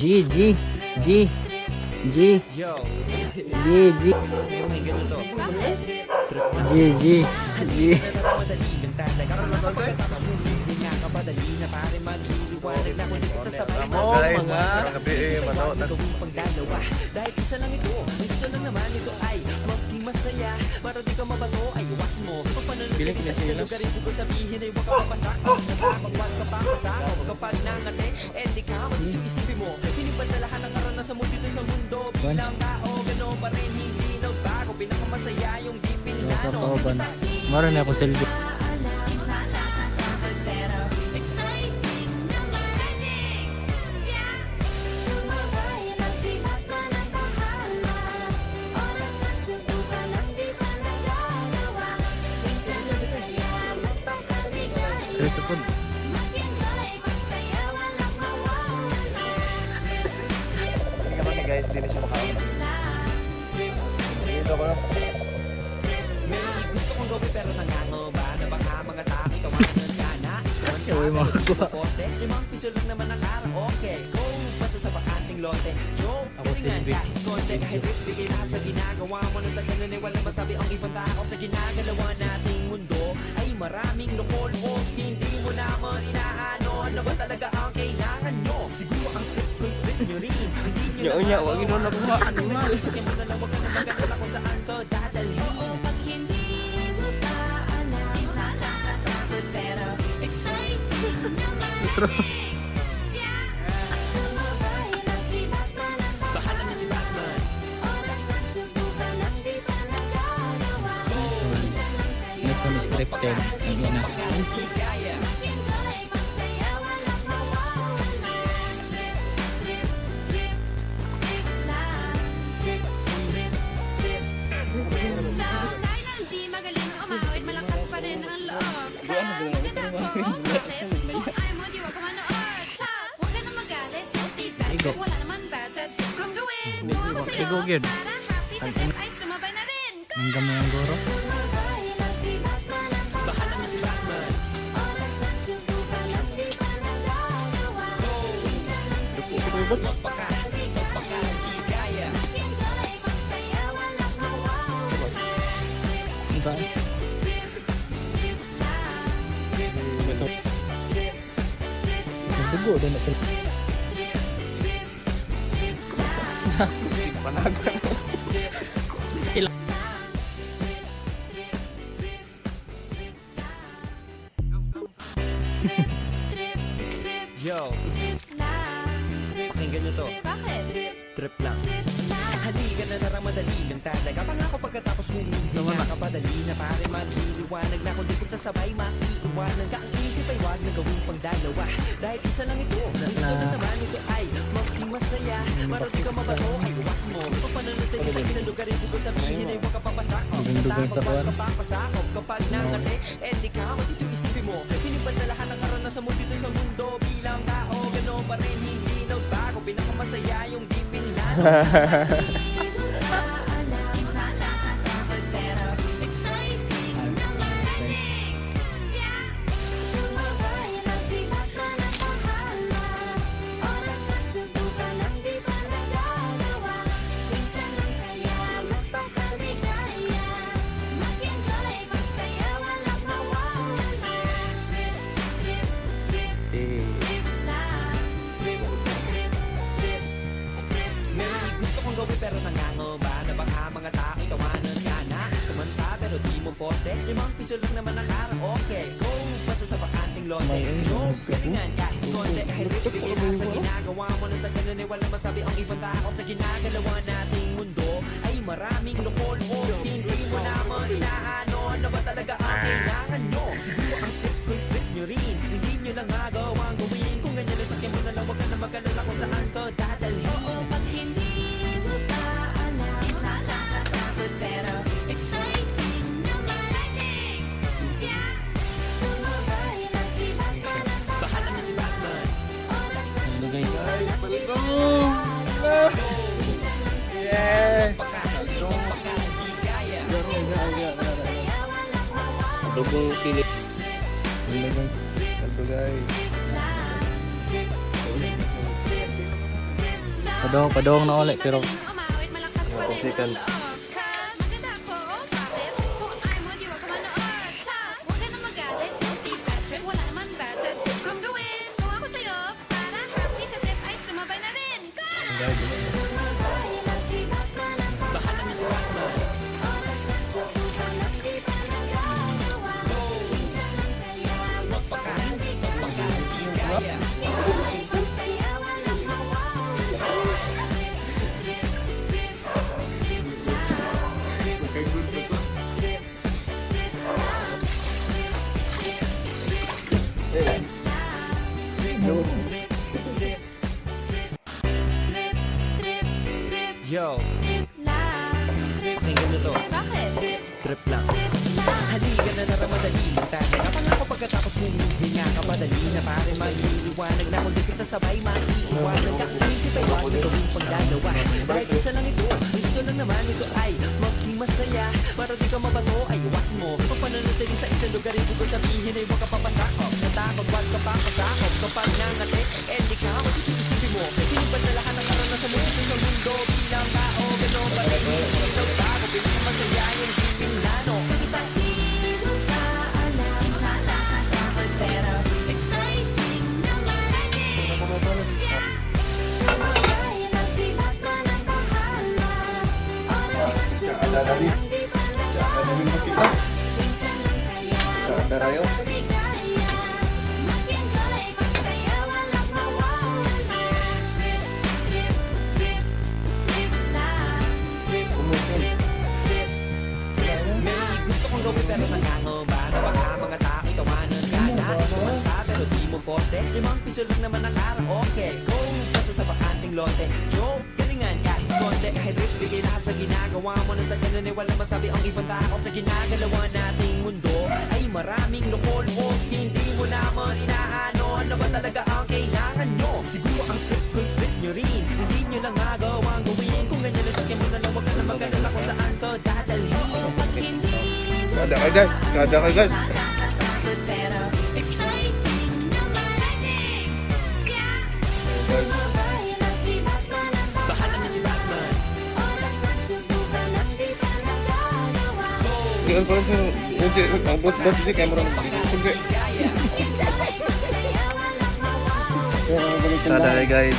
G, G, G, G, Yo, G, G, yung ganito. G, G, G. Madali lang talaga. Pagkatapos mo hindi nga kabadali na pare magliliwanag na kung di ka sasabay Guys, gabi manood na gawin pang dalawa. Dahil isa lang ito, ang gusto lang naman ito ay maging masaya. Para di ka mabato ay iwasan mo. Pag panunod ka sa isang lugar, hindi ko sabihin ay huwag ka papasakot. Sa tamang wag ka papasakot. Kapag nangate, eh di ka mag-iisipin mo. Hinipan sa lahat ng karanasan mo dito sa mundo. Bilang tao, gano'n pa rin hindi nagbago. Pinakamasaya yung di pinlano. Maroon na ako selfie. Diretso po. Hindi naman ni guys, hindi na siya makaon. Dito ko. May gusto kong gawin pero nangangamba na baka mga tao tawanan ka na. Uy, makakuha. Limang piso lang naman ang karaoke. Go, basta sa bakanting lote. Joke, Ako galingan silbi. kahit konti. Kahit rip, bigay lahat sa ginagawa mo. Na sa ganun ay walang masabi ang ibang tao. Sa ginagalawa nating mundo ay maraming loko-loko. Hindi mo naman inaano. Ano ba talaga ang kailangan nyo? Siguro ang trip nyo rin. Hindi nyo Nya, wag ino na kuha. Animal. Sakyan mo na lang, wag ka na magkanala kung saan ka dadalhin. Pag hindi mo pa alam, nakakatakot pero exciting naman. Sumabay lang si Batman at Bahala na si Batman. oras na subukan ang di pa nagagawa. Minsan lang kayo Next one is scripted. Ang ina. Ligaya. mag-enjoy, magsayawan at mawawasan. Trip, trip, trip lang. Sa tayo ng di magaling umawit, malakas pa rin ang loob. Maganda ko, bakit? Kung ayaw mo, di wag ka manood. Cha, huwag ka na magalit. Tita, Igo. wala naman bad. Kung gawin mo ang sayo, Igo, yun. para happy sa trip ay sumabay na rin. Ang dami ng guro. Sumabay lang si Batman at Bahala na si Batman. oras na subukan ang di pa nagagawa. Minsan lang kayo Magpakaligaya. mag-enjoy, magsayawan at mawawasan. Ang saan? Dugo din na sila. Panagan. Yo, lang. pakinggan nyo to. Bakit? Trip lang. Halika na narang madali lang talaga. Pangako pagkatapos hindi nga kapadali na pare magliliwanag na kung di ko sasabay maiiwanan ka. Ang isip ay wag na gawin pang dalawa. Dahil isa lang ito. Ang gusto lang naman ito ay maging masaya. Marami ka mabato ay iwas mo. Kung panunod ka sa isang lugar hindi ko sabihin ay huwag ka papasakop. Dugan-dugan sa tamang kuwan. wag ka papasakop. Kapag nangate, eh di ka ako dito isipin mo. Hinipan sa lahat ng karanasan mo dito sa mundo. Bilang tao, gano'n pa rin hindi nagbago. Pinakamasaya yung di pinlano. May gusto kong gawin pero nangangamba na baka mga tao tawanan ka na. Kumanta pero di mo forte. Limang piso lang naman ang karaoke. Go, basta sa bakanting lote. Go, galingan kahit konti. Kahit bibigay lahat sa ginagawa mo. Na sa ganun ay walang masabi ang ibang tao. Sa ginagalawa nating mundo ay maraming loko-loko. Hindi mo naman inaano. Ano ba talaga ang kailangan nyo? Siguro ang trip nyo rin. Hindi nyo lang magawang gawin. Kung ganyan na sakyan mo na lang, wag ka na mag-alala kung saan ka dadalhin. Pag hindi mo pa alam, nakakatakot pero exciting naman. Sumabay lang si Batman at Bahala na si Batman. oras na Ano guys? Yeah! Pagkakaligaya. Dugong sili. Ano guys? Ito guys. Padong na ulit pero Umawit malakas pa rin seconds. ang loob. Maganda ko, bakit? Kung ayaw mo, di wag ka manood. Chop! Huwag ka na magalit. Di bad trip, wala naman bad trip. Kung gawin, kung ako sa'yo, para happy sa trip ay sumabay na rin. Go! Bahala na si Batman. Magpakain, kaya. Trip, trip, trip, Yo, trip lang. Trip, pakinggan nyo to. bakit? Trip, Trip lang. trip lang. Halika na naramadali. Magtataka pa nga ako pagkatapos humihinga ka padali na pare maliliwanag na kung di ka sasabay maiiwanan ka. Isip ay wag na gawing pagdalawa. Dahil isa lang ito, ang gusto lang naman ito ay maging masaya. Para di ka mabato ay iwasan mo. Kung pananatili sa isang lugar, ibig ko sabihin ay huwag ka papasakop. Sa takot, wag ka pa pasakop. Kapag nangatik, eh di ka isipin mo. Hinubad na lahat ng karanasan mo dito sa mundo. Bilang tao, gano'n ba rin? Hindi ka bago, pinakamasaya yung Milano. Kasi ba't di mo pa alam nakakatakot pero exciting na marinig? Sumabay lang si Batman ang bahala. Oras na subukan ang di pa nagawa. Minsan lang kaya maligaya. Mag-enjoy, magsaya, walang mawawala. Trip, trip, trip, trip lang. Trip, trip, trip, trip May gusto kong gawin pero nangangamba na baka mga tao'y tawanan ka na. Sumanta pero di mo forte. 5 piso lang naman ang karaoke. Go! Basta sa bakanting lote. Joke! Galingan kahit konti. Kahit rip, bigay lahat sa ginagawa mo. Na sa ganun ay walang masabi ang ibang tao. Sa ginagalawa nating mundo ay maraming loko-loko. Hindi mo naman inaano. Ano ba talaga ang kailangan nyo? Siguro ang trip ko'y trip nyo rin. Hindi nyo lang magawang gawin. Kung ganyan na sakyan mo na lang, wag ka na mag-alala kung saan to dadalhin. Pag hindi mo Kada ka guys. nakakatakot pero exciting na marinig. Yeah! Sumabay lang si Batman ang Bahala na si Batman. oras na subukan ang di pa nagagawa. Ang bot si camera ng Kaya. Enjoy, magsaya, walang mawawala. Tada guys.